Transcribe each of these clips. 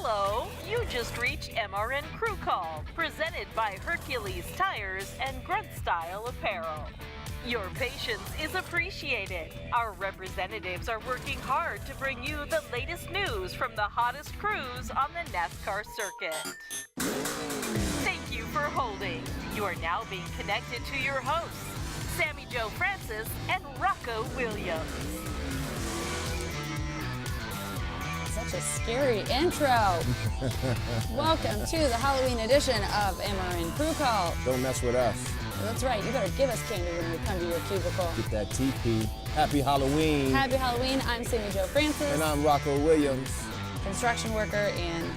Hello, you just reached MRN Crew Call, presented by Hercules Tires and Grunt Style Apparel. Your patience is appreciated. Our representatives are working hard to bring you the latest news from the hottest crews on the NASCAR circuit. Thank you for holding. You are now being connected to your hosts, Sammi Jo and Rocko Williams. Such a scary intro. Welcome to the Halloween edition of MRN Crew Call. Don't mess with us. That's right, you better give us candy when we come to your cubicle. Get that TP. Happy Halloween. Happy Halloween. I'm Sammi Jo And I'm Rocko Williams. Construction worker and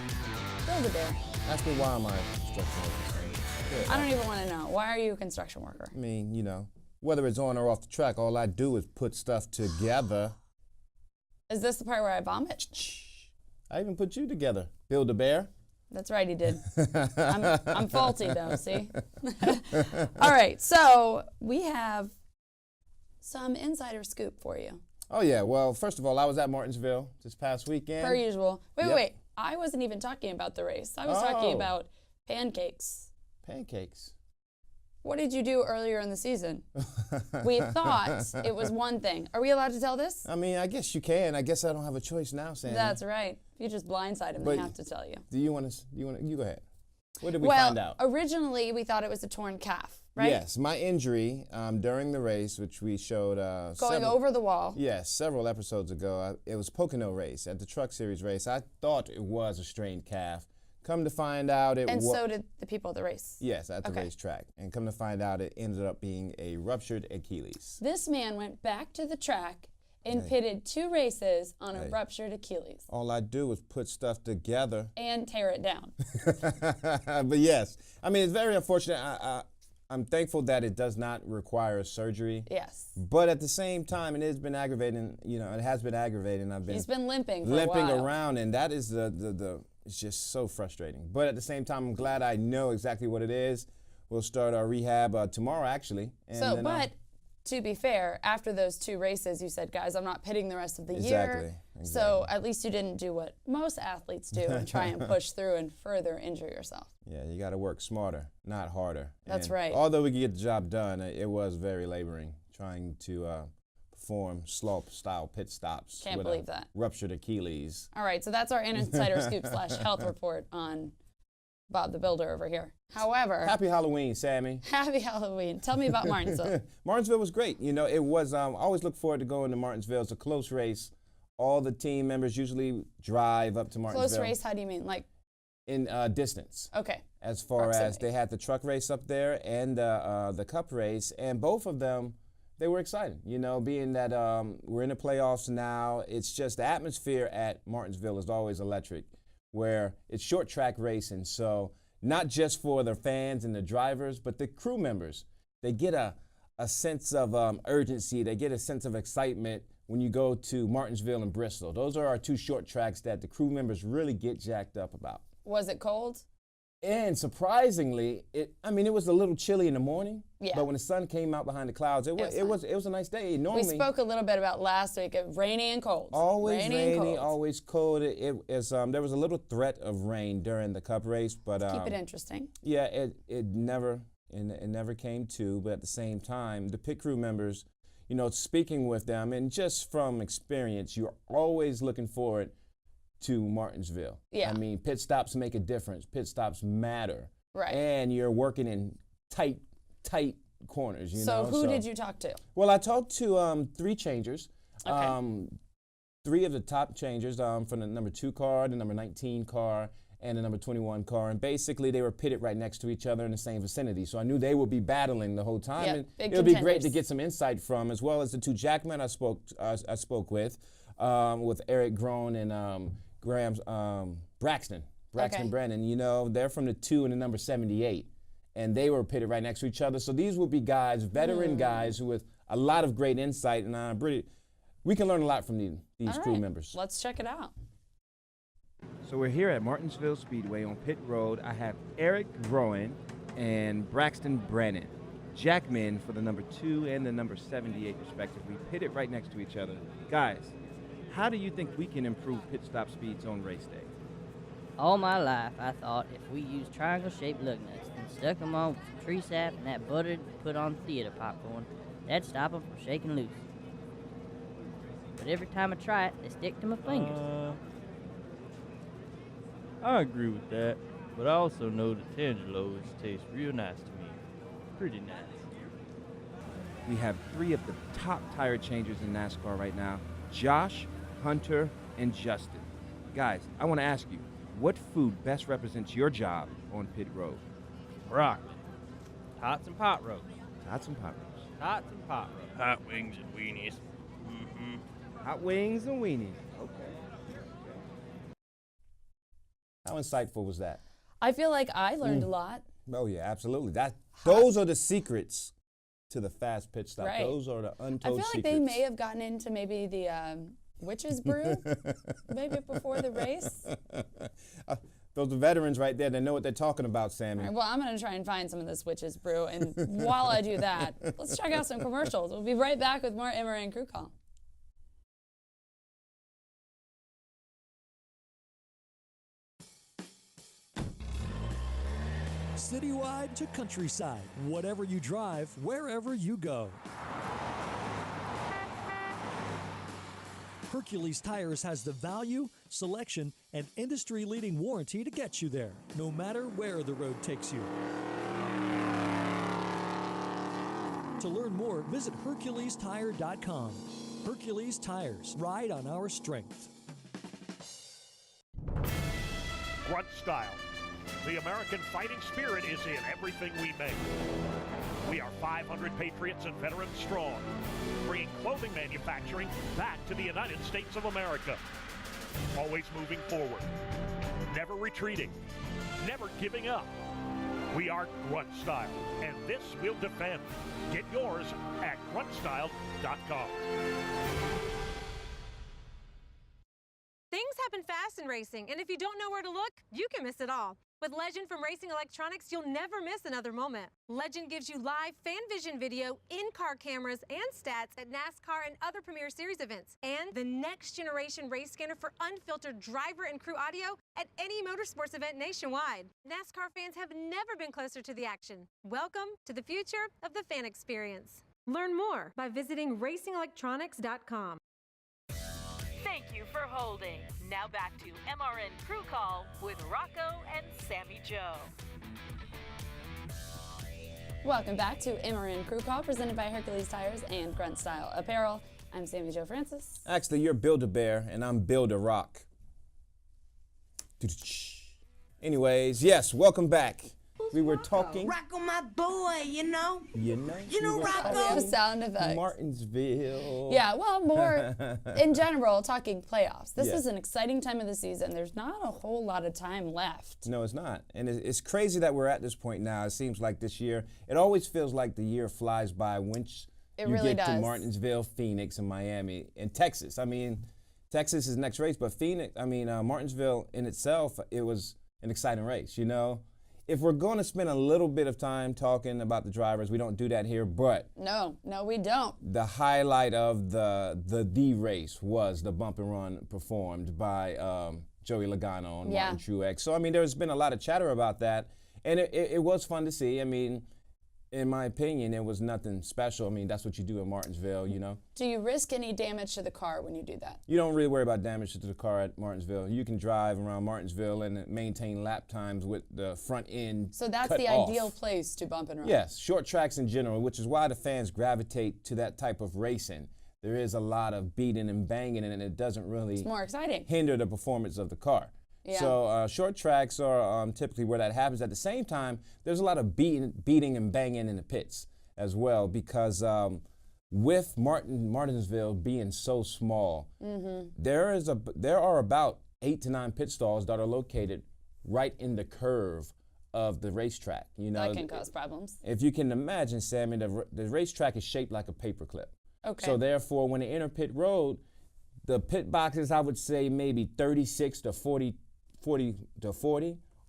Build-A-Bear. Ask me why am I a construction worker? Yeah, I don't even want to know. Why are you a construction worker? I mean, you know, whether it's on or off the track, all I do is put stuff together. Is this the part where I vomit? I even put you together. Build-A-Bear. That's right, he did. I'm faulty though, see? All right, so we have some insider scoop for you. Oh yeah, well, first of all, I was at Martinsville this past weekend. Per usual. Wait, Yep. wait. I wasn't even talking about the race. I was talking Oh. about pancakes. Pancakes. What did you do earlier in the season? We thought it was one thing. Are we allowed to tell this? I mean, I guess you can. I guess I don't have a choice now, Sandy. That's right. If you just blindside them, they But have to tell you. Do you want to? You go ahead. What did we Well, find out? originally we thought it was a torn calf, right? Yes, my injury during the race, which we showed Going over the wall. Yes, several episodes ago. It was Pocono race at the Truck Series race. I thought it was a strained calf. Come to find out, it was. And so did the people at the race. Yes, at the Okay. racetrack. And come to find out, it ended up being a ruptured Achilles. This man went back to the track and pitted 2 races on a ruptured Achilles All I do is put stuff together. and tear it down. But yes, I mean, it's very unfortunate. I'm thankful that it does not require surgery. Yes. But at the same time, it has been aggravating. You know, it has been aggravating. I've been He's been limping for limping a while. around, and that is it's just so frustrating. But at the same time, I'm glad I know exactly what it is. We'll start our rehab tomorrow, actually. And So, then, but to be fair, after those 2 races, you said, guys, I'm not pitting the rest of the Exactly, year. exactly. So at least you didn't do what most athletes do and try and push through and further injure yourself. yeah, you got to work smarter, not harder. That's And right. Although we could get the job done, it was very laboring trying to perform slop-style pit stops. Can't with believe a that. Ruptured Achilles. All right, so that's our insider scoop / health report on Bob the Builder over here. However, Happy Halloween, Sammy. happy Halloween. Tell me about Martinsville. Martinsville was great. You know, it was, I always look forward to going to Martinsville. It's a close race. All the team members usually drive up to Martinsville. Close race, how do you mean? Like, In distance. okay. As far as Proximity. they had the truck race up there and the cup race, and both of them, they were exciting. You know, being that we're in the playoffs now, it's just the atmosphere at Martinsville is always electric, where it's short track racing. So not just for the fans and the drivers, but the crew members. They get a sense of urgency. They get a sense of excitement when you go to Martinsville and Bristol. Those are our 2 short tracks that the crew members really get jacked up about. Was it cold? And surprisingly, it was a little chilly in the morning. Yeah. But when the sun came out behind the clouds, it was a nice day. Normally, We spoke a little bit about last week, rainy and cold. always and rainy, cold. always cold. There was a little threat of rain during the cup race, but Keep it interesting. yeah, it never came to. But at the same time, the pit crew members, you know, speaking with them, and just from experience, you're always looking forward to Martinsville. Yeah. I mean, pit stops make a difference. Pit stops matter. Right. And you're working in tight corners, you know. So who did you talk to? Well, I talked to 3 changers. Okay. 3 of the top changers from the number 2 car, the number 19 car, and the number 21 car. And basically, they were pitted right next to each other in the same vicinity. So I knew they would be battling the whole time. Yep, And big it would be great to contenders. get some insight from, as well as the 2 jackmen I spoke with Eric Groen and Braxton Okay. Brennan. You know, they're from the 2 and the number 78. And they were pitted right next to each other. So these will be guys, veteran guys, with a lot of great insight. And we can learn a lot from these All crew right, members. Let's check it out. So we're here at Martinsville Speedway on pit road. I have Eric Groen and Braxton Brennan, jackmen for the number 2 and the number 78 respectively, pitted right next to each other. Guys, how do you think we can improve pit stop speeds on race day? All my life, I thought if we used triangle-shaped lug nuts and stuck them on with some tree sap and that butter put on theater popcorn, that'd stop them from shaking loose. But every time I try it, they stick to my fingers. I agree with that, but I also know that Tangelos taste real nice to me. Pretty nice. We have 3 of the top tire changers in NASCAR right now, Josh, Hunter, and Justin. Guys, I want to ask you, what food best represents your job on pit road? Broccoli. Tots and pot roast. Tots and pot roast. Tots and pot roast. Hot wings and weenies. Hot wings and weenies. Okay. How insightful was that? I feel like I learned a lot. Oh yeah, absolutely. Those are the secrets to the fast pitch stop. Right. Those are the I untold feel like secrets. they may have gotten into maybe the witch's brew, maybe before the race. Those are veterans right there. They know what they're talking about, Sammy. All right, well, I'm going to try and find some of this witch's brew, and while I do that, let's check out some commercials. We'll be right back with more MRN Crew Call. Citywide to countryside, whatever you drive, wherever you go. Hercules Tires has the value, selection, and industry-leading warranty to get you there, no matter where the road takes you. To learn more, visit HerculesTire.com. Hercules Tires, ride on our strength. Grunt Style. The American fighting spirit is in everything we make. We are 500 patriots and veterans strong, bringing clothing manufacturing back to the United States of America. Always moving forward, never retreating, never giving up. We are Grunt Style, and this we'll defend. Get yours at gruntstyle.com. Things happen fast in racing, and if you don't know where to look, you can miss it all. With Legend from Racing Electronics, you'll never miss another moment. Legend gives you live fan vision video, in-car cameras, and stats at NASCAR and other Premier Series events. And the next generation race scanner for unfiltered driver and crew audio at any motorsports event nationwide. NASCAR fans have never been closer to the action. Welcome to the future of the fan experience. Learn more by visiting racingelectronics.com. Thank you for holding. Now back to MRN Crew Call with Rocko and Sammi Jo. Welcome back to MRN Crew Call, presented by Hercules Tires and Grunt Style Apparel. I'm Sammi Jo Francis. Actually, you're Build-A-Bear, and I'm Build-A-Rock. Anyways, yes, welcome back. We were talking. Rocko, my boy, you know. You know We Rocko. have sound effects. Martinsville. Yeah, well, more in general, talking playoffs. This Yeah. is an exciting time of the season. There's not a whole lot of time left. No, it's not. And it's crazy that we're at this point now. It seems like this year, it always feels like the year flies by once It you really get to does. Martinsville, Phoenix, and Miami, and Texas. I mean, Texas is next race, but Martinsville in itself, it was an exciting race, you know? If we're going to spend a little bit of time talking about the drivers, we don't do that here, but No, we don't. the highlight of the race was the bump and run performed by Joey Logano and Yeah. Martin Truex. So, I mean, there's been a lot of chatter about that, and it was fun to see. I mean, in my opinion, it was nothing special. I mean, that's what you do in Martinsville, you know? Do you risk any damage to the car when you do that? You don't really worry about damage to the car at Martinsville. You can drive around Martinsville and maintain lap times with the front end So that's cut the off. ideal place to bump and run. Yes, short tracks in general, which is why the fans gravitate to that type of racing. There is a lot of beating and banging, and it doesn't really It's more exciting. hinder the performance of the car. Yeah. So short tracks are typically where that happens. At the same time, there's a lot of beating and banging in the pits as well, because with Martinsville being so small, there are about 8 to 9 pit stalls that are located right in the curve of the racetrack. You know, That can cause problems. if you can imagine, Sammy, the racetrack is shaped like a paperclip. Okay. So therefore, when they enter pit road, the pit boxes, I would say maybe 36 to 40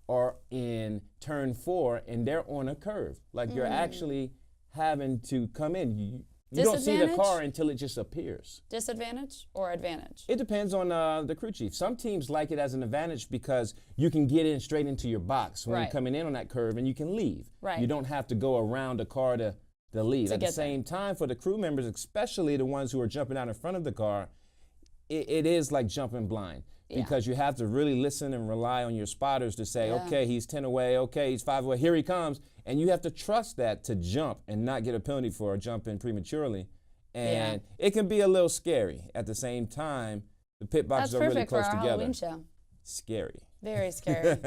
are in turn 4, and they're on a curve. Like you're actually having to come in. You don't see the Disadvantage? car until it just appears. Disadvantage or advantage? It depends on the crew chief. Some teams like it as an advantage because you can get in straight into your box when Right. you're coming in on that curve and you can leave. Right. You don't have to go around the car to leave. To At the get there. same time, for the crew members, especially the ones who are jumping out in front of the car, it is like jumping blind. Yeah. Because you have to really listen and rely on your spotters to say, Yeah. okay, he's 10 away, okay, he's 5 away, here he comes. And you have to trust that to jump and not get a penalty for jumping prematurely. And it can be a little scary. At the same time, the pit boxes That's are really perfect for close our together. Halloween show. Scary. Very scary.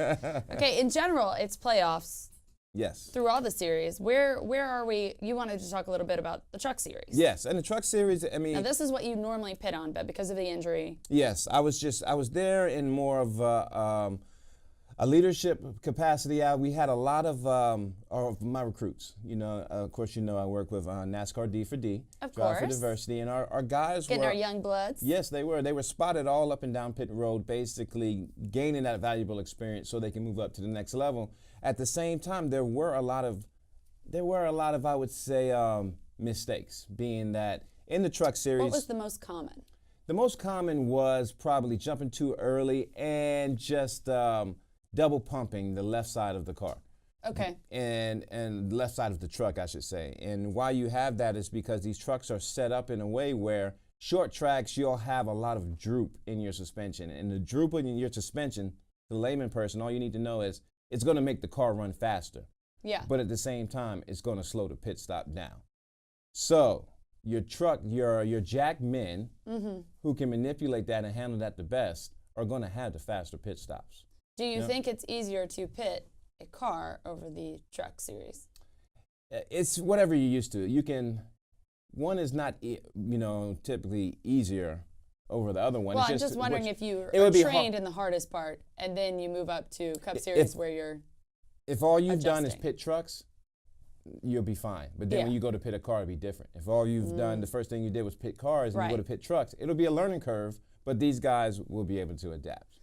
Okay, in general, it's playoffs Yes. through all the series. Where are we? You wanted to talk a little bit about the truck series. Yes, and the truck series, I mean. Now, this is what you normally pit on, but because of the injury. Yes, I was there in more of a leadership capacity. We had a lot of my recruits. You know, of course, you know I work with NASCAR D for D, Of Drive for course. Diversity, and our guys Getting were our young bloods. Yes, they were. They were spotted all up and down pit road, basically gaining that valuable experience so they can move up to the next level. At the same time, there were a lot of I would say mistakes, being that in the truck series. What was the most common? The most common was probably jumping too early and just double pumping the left side of the car. Okay. And left side of the truck, I should say. And why you have that is because these trucks are set up in a way where short tracks, you'll have a lot of droop in your suspension. And the droop in your suspension, the layman person, all you need to know is it's going to make the car run faster. Yeah. But at the same time, it's going to slow the pit stop down. So your truck, your jack men who can manipulate that and handle that the best are going to have the faster pit stops. Do you think it's easier to pit a car over the truck series? It's whatever you're used to. One is not, typically easier over the other one. Well, It's I'm just wondering if you it are would be trained in the hardest part and then you move up to Cup Series where you're If all you've done is adjusting. pit trucks, you'll be fine. But then when Yeah. you go to pit a car, it'll be different. If all you've done, the first thing you did was pit cars and you go to pit trucks, it'll be a learning curve, but these guys will be able to adapt.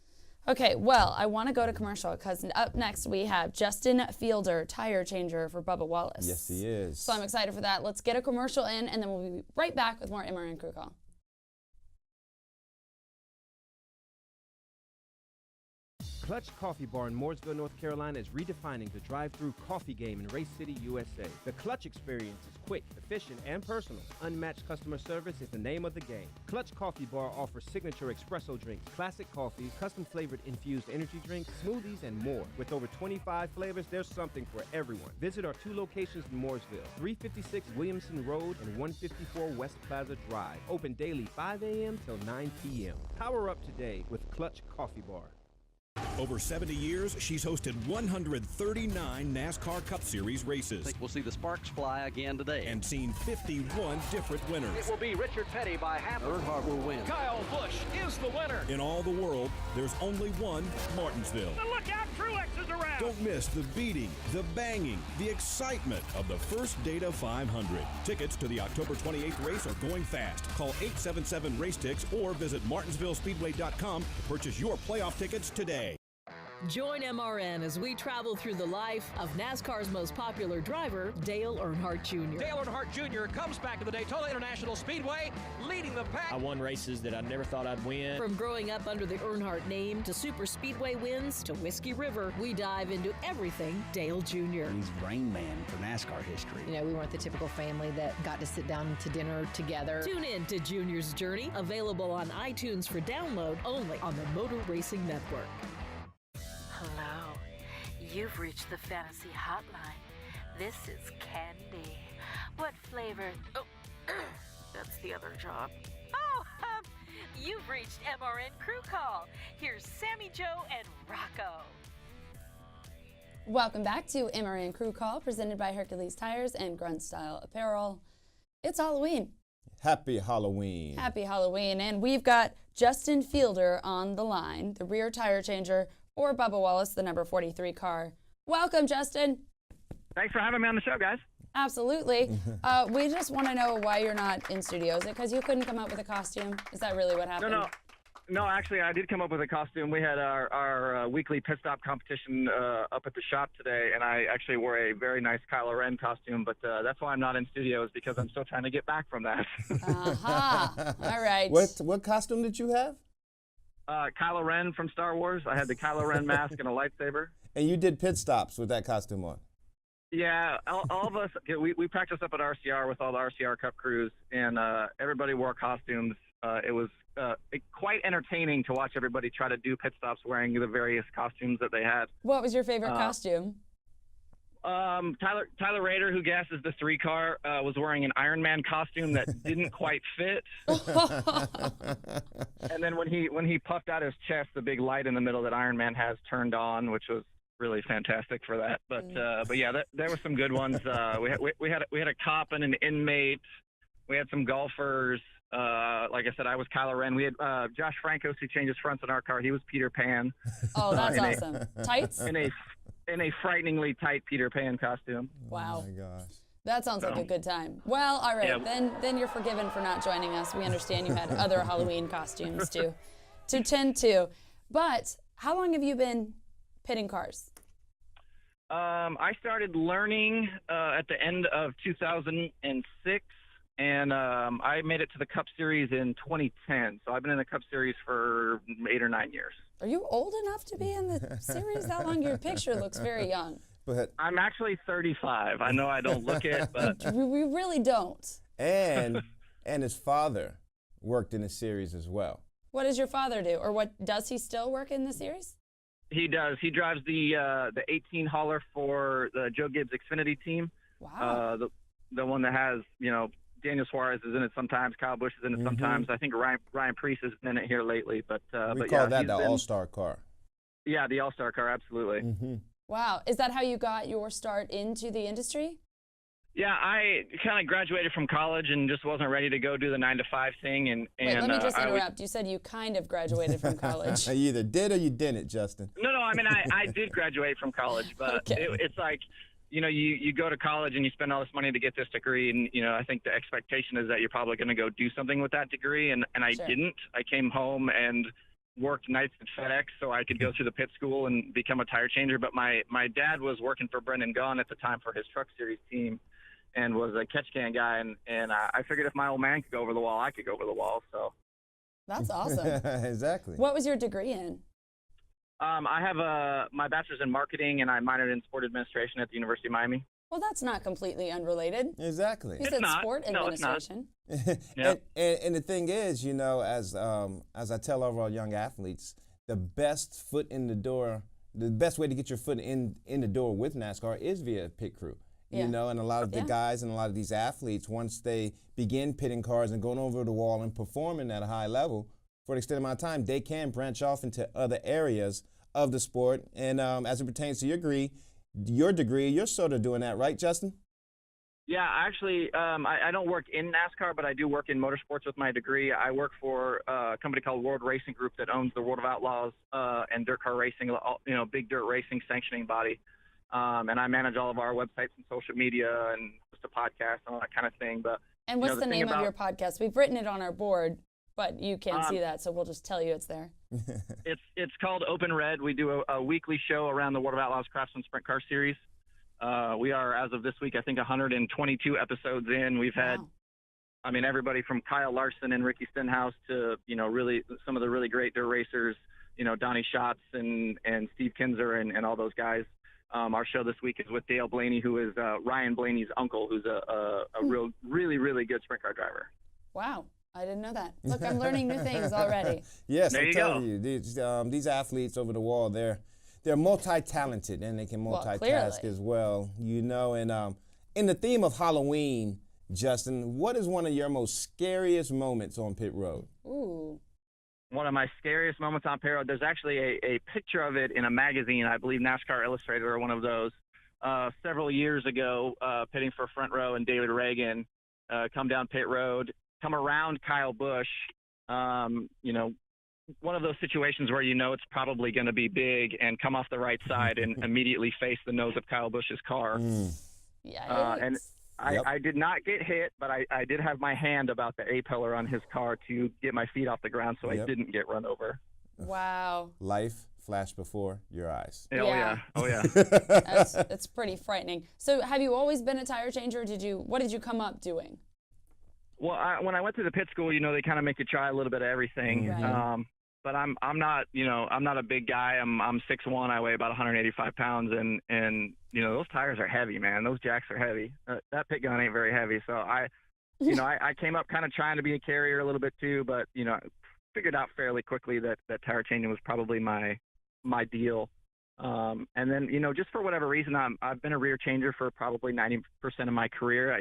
Okay, well, I want to go to commercial because up next we have Justin Fielder, tire changer for Bubba Wallace. Yes, he is. So I'm excited for that. Let's get a commercial in, and then we'll be right back with more MRN Crew Call. Clutch Coffee Bar in Mooresville, North Carolina is redefining the drive-through coffee game in Race City, USA. The Clutch experience is quick, efficient, and personal. Unmatched customer service is the name of the game. Clutch Coffee Bar offers signature espresso drinks, classic coffees, custom-flavored infused energy drinks, smoothies, and more. With over 25 flavors, there's something for everyone. Visit our 2 locations in Mooresville, 356 Williamson Road and 154 West Plaza Drive. Open daily 5 a.m. till 9 p.m. Power up today with Clutch Coffee Bar. Over 70 years, she's hosted 139 NASCAR Cup Series races. I think we'll see the sparks fly again today. And seen 51 different winners. It will be Richard Petty by half. Earnhardt will win. Kyle Busch is the winner. In all the world, there's only one Martinsville. And look out, Truex is around. Don't miss the beating, the banging, the excitement of the first Data 500. Tickets to the October 28th race are going fast. Call 877-RACE-TICKS or visit martinsvillespeedway.com to purchase your playoff tickets today. Join MRN as we travel through the life of NASCAR's most popular driver, Dale Earnhardt Jr. Dale Earnhardt Jr. comes back to the Daytona International Speedway, leading the pack. I won races that I never thought I'd win. From growing up under the Earnhardt name to super speedway wins to Whiskey River, we dive into everything Dale Jr. He's Rain Man for NASCAR history. You know, we weren't the typical family that got to sit down to dinner together. Tune in to Junior's Journey, available on iTunes for download only on the Motor Racing Network. Hello, you've reached the Fantasy Hotline. This is Candy. What flavor? Oh, that's the other job. Oh, you've reached MRN Crew Call. Here's Sammi Jo and Rocko. Welcome back to MRN Crew Call, presented by Hercules Tires and Grunt Style Apparel. It's Halloween. Happy Halloween. Happy Halloween. And we've got Justin Fielder on the line, the rear tire changer for Bubba Wallace, the number 43 car. Welcome, Justin. Thanks for having me on the show, guys. Absolutely. We just want to know why you're not in studio. Is it because you couldn't come up with a costume? Is that really what happened? No. No, actually, I did come up with a costume. We had our weekly pit stop competition up at the shop today, and I actually wore a very nice Kylo Ren costume, but that's why I'm not in studio, is because I'm still trying to get back from that. All right. What costume did you have? Kylo Ren from Star Wars. I had the Kylo Ren mask and a lightsaber. And you did pit stops with that costume on. Yeah, all of us, we practiced up at RCR with all the RCR Cup crews, and everybody wore costumes. It was quite entertaining to watch everybody try to do pit stops wearing the various costumes that they had. What was your favorite costume? Tyler Rader, who gasses the 3 car, was wearing an Iron Man costume that didn't quite fit. And then when he puffed out his chest, the big light in the middle that Iron Man has turned on, which was really fantastic for that. But yeah, there were some good ones. We had a cop and an inmate. We had some golfers. Like I said, I was Kylo Ren. We had Josh Francos, who changes fronts in our car. He was Peter Pan. Oh, that's awesome. Tights? In a frighteningly tight Peter Pan costume. Wow. Oh my gosh. That sounds like a good time. Well, all right, then you're forgiven for not joining us. We understand you had other Halloween costumes to tend to. But how long have you been pitting cars? I started learning at the end of 2006. And I made it to the Cup Series in 2010. So I've been in the Cup Series for 8 or 9 years. Are you old enough to be in the series that long? Your picture looks very young. But I'm actually 35. I know I don't look it, but we really don't. And his father worked in the series as well. What does your father do? Or what does he still work in the series? He does. He drives the 18 hauler for the Joe Gibbs Xfinity team. Wow. The one that has, Daniel Suarez is in it sometimes. Kyle Busch is in it sometimes. I think Ryan Preece is in it here lately. But we call that the All-Star car. Yeah, the All-Star car, absolutely. Wow. Is that how you got your start into the industry? Yeah, I kind of graduated from college and just wasn't ready to go do the 9-to-5 thing. And wait, let me just interrupt. You said you kind of graduated from college. You either did or you didn't, Justin. No, I mean, I did graduate from college, but it's like, you go to college and you spend all this money to get this degree, and, I think the expectation is that you're probably going to go do something with that degree, and I didn't. I came home and worked nights at FedEx so I could go through the pit school and become a tire changer, but my dad was working for Brendan Gaughan at the time for his Truck Series team and was a catch can guy, and I figured if my old man could go over the wall, I could go over the wall, so. That's awesome. Exactly. What was your degree in? I have my bachelor's in marketing, and I minored in sport administration at the University of Miami. Well, that's not completely unrelated. Exactly. You said sport administration. No, and the thing is, as I tell all of our young athletes, the best foot in the door, the best way to get your foot in the door with NASCAR is via pit crew. And a lot of the guys and a lot of these athletes, once they begin pitting cars and going over the wall and performing at a high level for an extended amount of time, they can branch off into other areas of the sport. And as it pertains to your degree, you're sort of doing that, right, Justin? Yeah, actually, I don't work in NASCAR, but I do work in motorsports with my degree. I work for a company called World Racing Group that owns the World of Outlaws and dirt car racing, big dirt racing sanctioning body. And I manage all of our websites and social media and just a podcast and all that kind of thing. But and what's the name of your podcast? We've written it on our board, but you can't see that, so we'll just tell you it's there. It's called Open Red. We do a weekly show around the World of Outlaws Craftsman Sprint Car Series. We are, as of this week, I think 122 episodes in. We've had, everybody from Kyle Larson and Ricky Stenhouse to, really some of the really great dirt racers, Donnie Schatz and Steve Kinzer and all those guys. Our show this week is with Dale Blaney, who is Ryan Blaney's uncle, who's a really, really good sprint car driver. Wow. I didn't know that. Look, I'm learning new things already. Yes, I'm telling you, these athletes over the wall, they're multi-talented and they can multitask as well, And in the theme of Halloween, Justin, what is one of your most scariest moments on pit road? Ooh. One of my scariest moments on pit road, there's actually a picture of it in a magazine, I believe NASCAR Illustrated or one of those, several years ago, pitting for Front Row and David Reagan, come down pit road, come around Kyle Busch, one of those situations where it's probably going to be big and come off the right side and immediately face the nose of Kyle Busch's car. Yeah. I did not get hit, but I did have my hand about the A-pillar on his car to get my feet off the ground so I didn't get run over. Wow. Life flashed before your eyes. Oh, yeah. Oh, yeah. That's pretty frightening. So have you always been a tire changer? What did you come up doing? Well, when I went to the pit school, they kind of make you try a little bit of everything. Right. But I'm not, I'm not a big guy. I'm 6'1". I weigh about 185 pounds, and those tires are heavy, man. Those jacks are heavy. That pit gun ain't very heavy. So I came up kind of trying to be a carrier a little bit too, but I figured out fairly quickly that tire changing was probably my deal. And then just for whatever reason, I've been a rear changer for probably 90% of my career.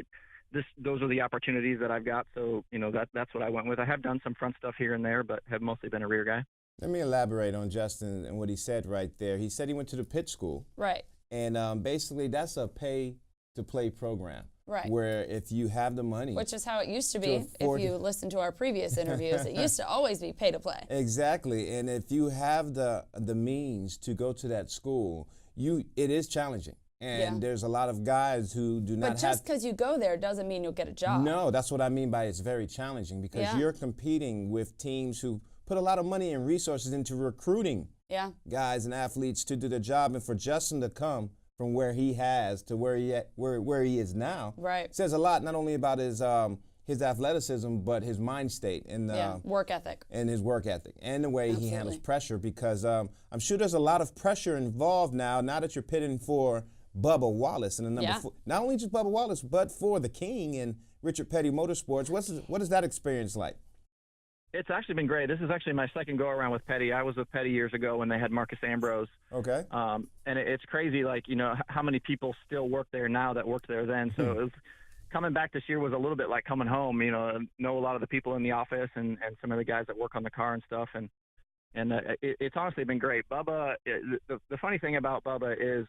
Those are the opportunities that I've got, so that's what I went with. I have done some front stuff here and there, but have mostly been a rear guy. Let me elaborate on Justin and what he said right there. He said he went to the pit school. Right. And basically that's a pay-to-play program. Right. Where if you have the money. Which is how it used to be. If you listen to our previous interviews, it used to always be pay to play. Exactly. And if you have the means to go to that school, it is challenging. And there's a lot of guys who do not have. But just because you go there doesn't mean you'll get a job. No, that's what I mean by it's very challenging, because you're competing with teams who put a lot of money and resources into recruiting guys and athletes to do the job. And for Justin to come from where he has to where he is now, says a lot, not only about his athleticism, but his mind state and work ethic. And his work ethic and the way he handles pressure, because I'm sure there's a lot of pressure involved now that you're pitting for Bubba Wallace and the number 4. Not only just Bubba Wallace, but for the King and Richard Petty Motorsports. What is that experience like? It's actually been great. This is actually my second go around with Petty. I was with Petty years ago when they had Marcus Ambrose. Okay. And it's crazy, how many people still work there now that worked there then. So it was, coming back this year was a little bit like coming home. Know a lot of the people in the office and some of the guys that work on the car and stuff. And it's honestly been great. Bubba, the funny thing about Bubba is,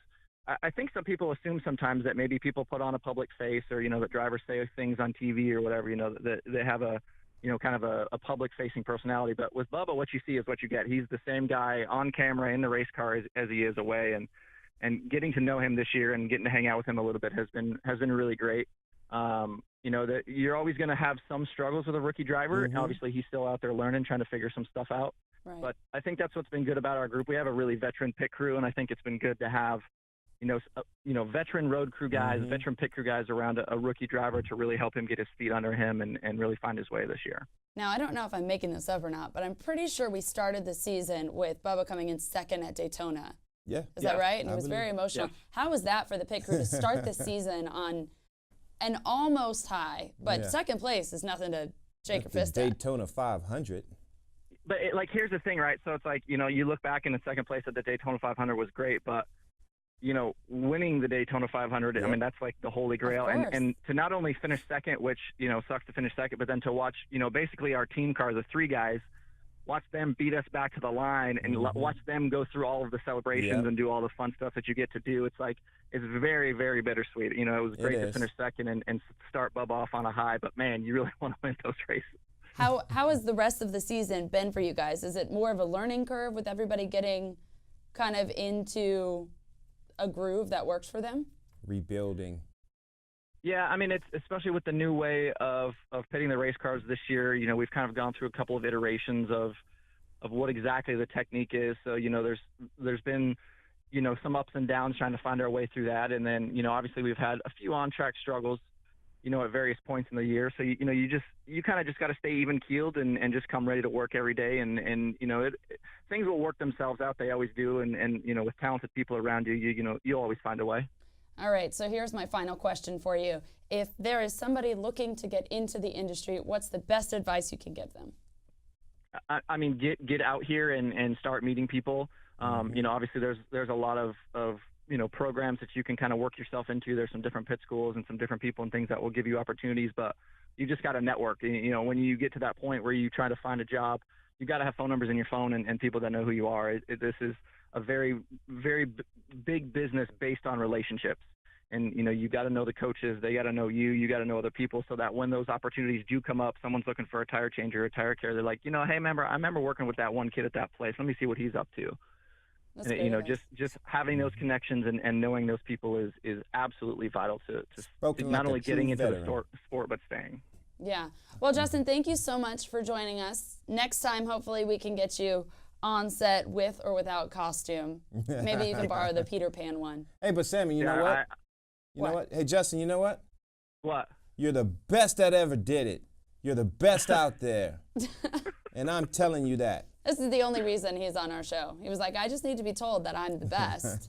I think some people assume sometimes that maybe people put on a public face, or that drivers say things on TV or whatever, that they have a kind of a public facing personality. But with Bubba, what you see is what you get. He's the same guy on camera in the race car as he is away, and getting to know him this year and getting to hang out with him a little bit has been really great. That you're always going to have some struggles with a rookie driver. Mm-hmm. Obviously, he's still out there learning, trying to figure some stuff out. Right. But I think that's what's been good about our group. We have a really veteran pit crew, and I think it's been good to have veteran road crew guys, veteran pit crew guys around a rookie driver to really help him get his feet under him and really find his way this year. Now, I don't know if I'm making this up or not, but I'm pretty sure we started the season with Bubba coming in second at Daytona. Yeah. Is that right? And it was very emotional. Yeah. How was that for the pit crew to start the season on an almost high, but second place is nothing to shake your fist at. Daytona 500. But here's the thing, right? So it's you look back in the second place at the Daytona 500 was great, but winning the Daytona 500, I mean, that's like the holy grail. And to not only finish second, which, sucks to finish second, but then to watch, basically our team car, the 3 guys, watch them beat us back to the line and watch them go through all of the celebrations and do all the fun stuff that you get to do. It's very, very bittersweet. It was great to finish second and start Bubba off on a high, but man, you really want to win those races. How has the rest of the season been for you guys? Is it more of a learning curve with everybody getting kind of into a groove that works for them? Rebuilding. Yeah, I mean, it's especially with the new way of pitting the race cars this year. We've kind of gone through a couple of iterations of what exactly the technique is. So there's been some ups and downs trying to find our way through that, and then obviously we've had a few on-track struggles at various points in the year. So you kind of just got to stay even keeled and just come ready to work every day, and things will work themselves out. They always do, and with talented people around you, you'll always find a way. All right, so here's my final question for you. If there is somebody looking to get into the industry, what's the best advice you can give them? I mean, get out here and start meeting people. Obviously there's a lot of programs that you can kind of work yourself into. There's some different pit schools and some different people and things that will give you opportunities, but you just got to network. When you get to that point where you try to find a job, you got to have phone numbers in your phone and people that know who you are. This is a very, very big business based on relationships. And, you got to know the coaches. They got to know you. You got to know other people, so that when those opportunities do come up, someone's looking for a tire changer or a tire care, they're like, hey, I remember working with that one kid at that place. Let me see what he's up to. That's And, great you know, advice. just having those connections and knowing those people is absolutely vital to Spoken not like a only getting true into veteran. the sport, but staying. Yeah. Well, Justin, thank you so much for joining us. Next time, hopefully, we can get you on set with or without costume. Maybe you can borrow the Peter Pan one. Hey, but Sammy, you know what? You know what? Hey, Justin, you know what? What? You're the best that ever did it. You're the best out there. And I'm telling you that. This is the only reason he's on our show. He was like, I just need to be told that I'm the best.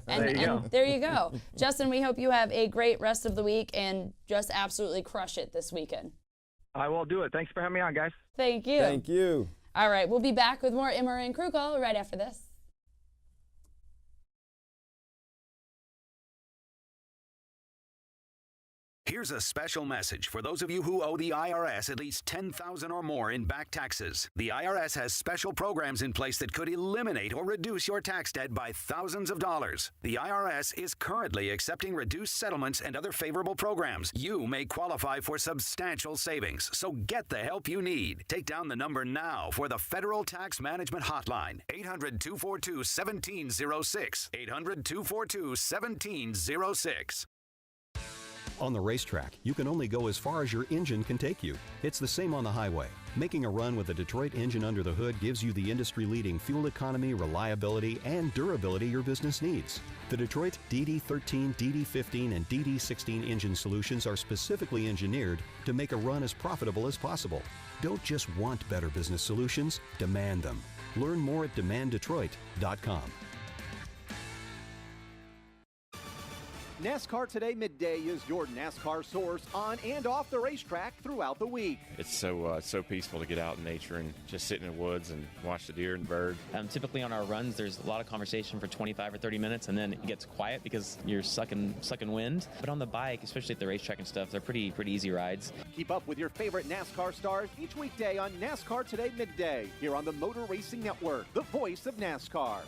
And there you go. Justin, we hope you have a great rest of the week and just absolutely crush it this weekend. I will do it. Thanks for having me on, guys. Thank you. Thank you. All right, we'll be back with more MRN Crew Call right after this. Here's a special message for those of you who owe the IRS at least $10,000 or more in back taxes. The IRS has special programs in place that could eliminate or reduce your tax debt by thousands of dollars. The IRS is currently accepting reduced settlements and other favorable programs. You may qualify for substantial savings, so get the help you need. Take down the number now for the Federal Tax Management Hotline, 800-242-1706, 800-242-1706. On the racetrack, you can only go as far as your engine can take you. It's the same on the highway. Making a run with the Detroit engine under the hood gives you the industry-leading fuel economy, reliability, and durability your business needs. The Detroit DD13, DD15, and DD16 engine solutions are specifically engineered to make a run as profitable as possible. Don't just want better business solutions, demand them. Learn more at demanddetroit.com. NASCAR Today Midday is your NASCAR source on and off the racetrack throughout the week. It's so peaceful to get out in nature and just sit in the woods and watch the deer and bird. Typically on our runs, there's a lot of conversation for 25 or 30 minutes, and then it gets quiet because you're sucking wind. But on the bike, especially at the racetrack and stuff, they're pretty easy rides. Keep up with your favorite NASCAR stars each weekday on NASCAR Today Midday here on the Motor Racing Network, the voice of NASCAR.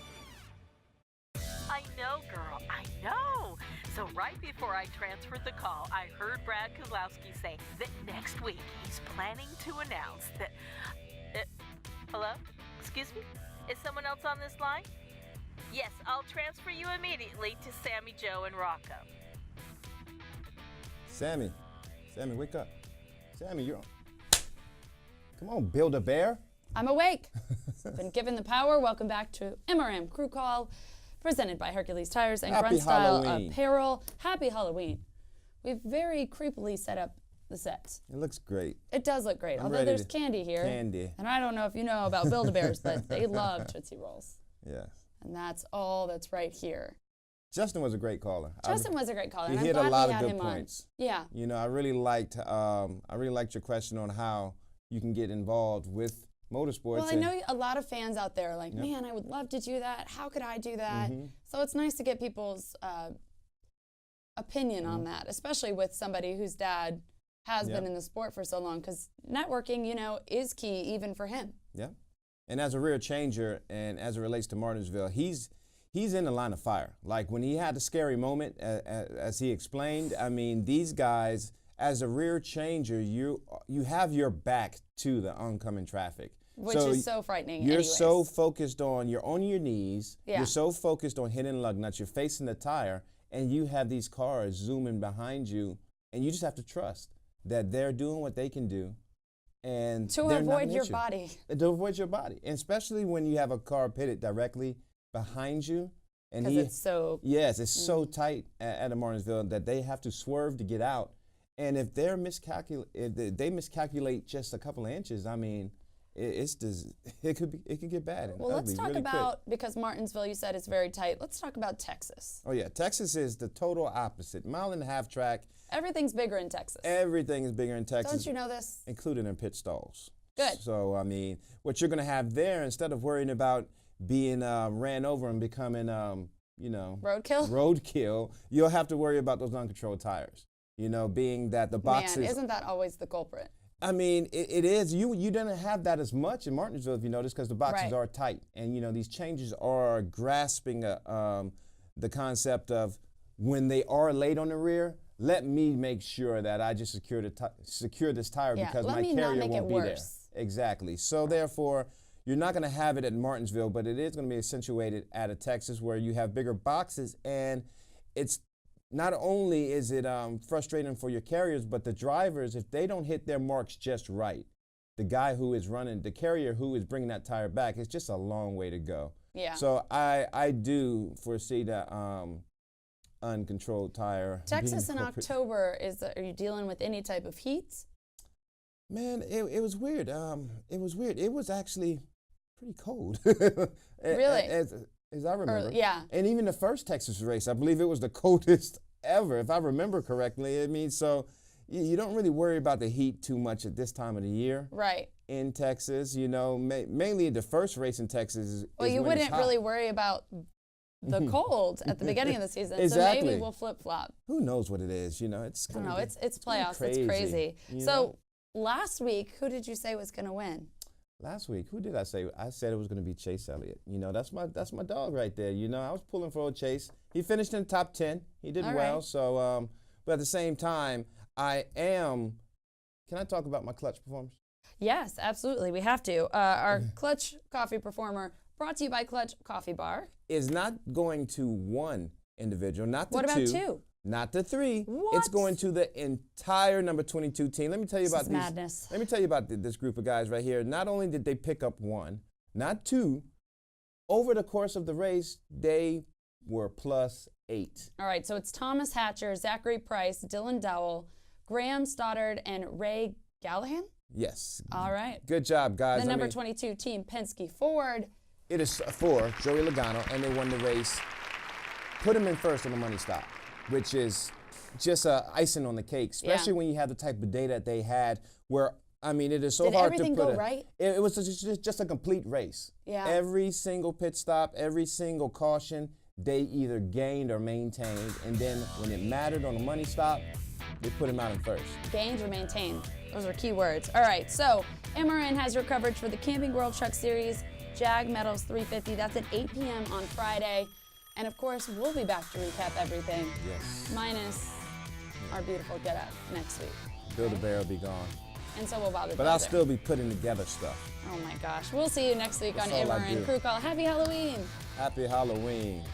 I know, girl, I know. So right before I transferred the call, I heard Brad Kozlowski say that next week he's planning to announce that... hello? Excuse me? Is someone else on this line? Yes, I'll transfer you immediately to Sammi Jo and Rocko. Sammy, wake up. Sammy, you're on. Come on, Build-A-Bear. I'm awake. Been given the power. Welcome back to MRN Crew Call, presented by Hercules Tires and Happy Grunt Style Halloween. Apparel. Happy Halloween. We've very creepily set up the set. It looks great. It does look great, I'm although ready there's to- candy here. Candy. And I don't know if you know about Build-A-Bears, but they love Tootsie Rolls. Yes. And that's all that's right here. Justin was a great caller. Justin was a great caller, He and I'm hit glad a lot we of had good him points. on. Yeah. You know, I really liked your question on how you can get involved with motorsports. Well, I know a lot of fans out there are like, Yep. man, I would love to do that. How could I do that? Mhm. So it's nice to get people's opinion on that, especially with somebody whose dad has Yep. been in the sport for so long, because networking, you know, is key even for him. Yeah. And as a rear changer, and as it relates to Martinsville, he's in the line of fire. Like when he had the scary moment, as he explained, I mean, these guys, as a rear changer, you have your back to the oncoming traffic. Which is so frightening You're anyways. so focused on, you're on your knees, Yeah. you're so focused on hitting lug nuts, you're facing the tire, and you have these cars zooming behind you, and you just have to trust that they're doing what they can do. And To they're not avoid an your issue. body. To avoid your body. And especially when you have a car pitted directly behind you. And 'Cause it's so... Yes, it's so tight at a Martinsville that they have to swerve to get out. And if they miscalculate just a couple of inches, I mean, it could get bad. and Well, let's ugly talk really about, quick. because Martinsville, you said, is very tight. Let's talk about Texas. Oh yeah, Texas is the total opposite. Mile-and-a-half track. Everything's bigger in Texas. Everything is bigger in Texas. Don't you know this? Including their pit stalls. Good. So, I mean, what you're going to have there, instead of worrying about being ran over and becoming, roadkill, you'll have to worry about those uncontrolled tires. You know, being that the boxes. Man, isn't that always the culprit? I mean, it is. You didn't have that as much in Martinsville, if you notice, because the boxes Right. are tight. And, you know, these changes are grasping the concept of when they are late on the rear, let me make sure that I just secure this tire Yeah, because let my me not carrier make won't it be worse. there. Exactly. So therefore, You're not going to have it at Martinsville, but it is going to be accentuated out of Texas where you have bigger boxes. And it's not only is it frustrating for your carriers, but the drivers, if they don't hit their marks just right, the guy who is running, the carrier who is bringing that tire back, it's just a long way to go. Yeah. So I do foresee that uncontrolled tire. Texas in October, are you dealing with any type of heat? Man, it was weird. It was weird. It was actually pretty cold. Really? As I remember. Yeah. And even the first Texas race, I believe it was the coldest ever, if I remember correctly. I mean, so you don't really worry about the heat too much at this time of the year. Right. In Texas, you know, mainly the first race in Texas is well, you when it's wouldn't hot. really worry about the cold at the beginning of the season. Exactly. So maybe we'll flip-flop. Who knows what it is, you know? It's I don't know. It's playoffs. Crazy, it's crazy. you So know? last week, who did you say was going to win? Last week, who did I say? I said it was going to be Chase Elliott. You know, that's my dog right there. You know, I was pulling for old Chase. He finished in the top 10. He did All well. right. So, but at the same time, can I talk about my clutch performance? Yes, absolutely. We have to. Our Clutch Coffee Performer, brought to you by Clutch Coffee Bar. Is not going to one individual, not the What two. about two? Not the three. What? It's going to the entire number 22 team. Let me tell you about This is madness. Let me tell you about this group of guys right here. Not only did they pick up one, not two, over the course of the race, they were +8. All right, so it's Thomas Hatcher, Zachary Price, Dylan Dowell, Graham Stoddard, and Ray Gallahan? Yes. All right. Good job, guys. The number 22 team, Penske Ford. It is for Joey Logano, and they won the race. Put him in first on the money stop, which is just icing on the cake, especially when you have the type of day that they had where, I mean, it is so hard to put everything go right? It was just a complete race. Yeah. Every single pit stop, every single caution, they either gained or maintained, and then when it mattered on the money stop, they put him out in first. Gained or maintained. Those are key words. All right, so MRN has your coverage for the Camping World Truck Series, Jag Metals 350. That's at 8 p.m. on Friday. And of course, we'll be back to recap everything. Yes. Minus our beautiful get-up next week. Bill the Bear will be gone. And so will Bobby But I'll still be putting together stuff. Oh my gosh. We'll see you next week That's on all I MRN do. Crew Call. Happy Halloween. Happy Halloween.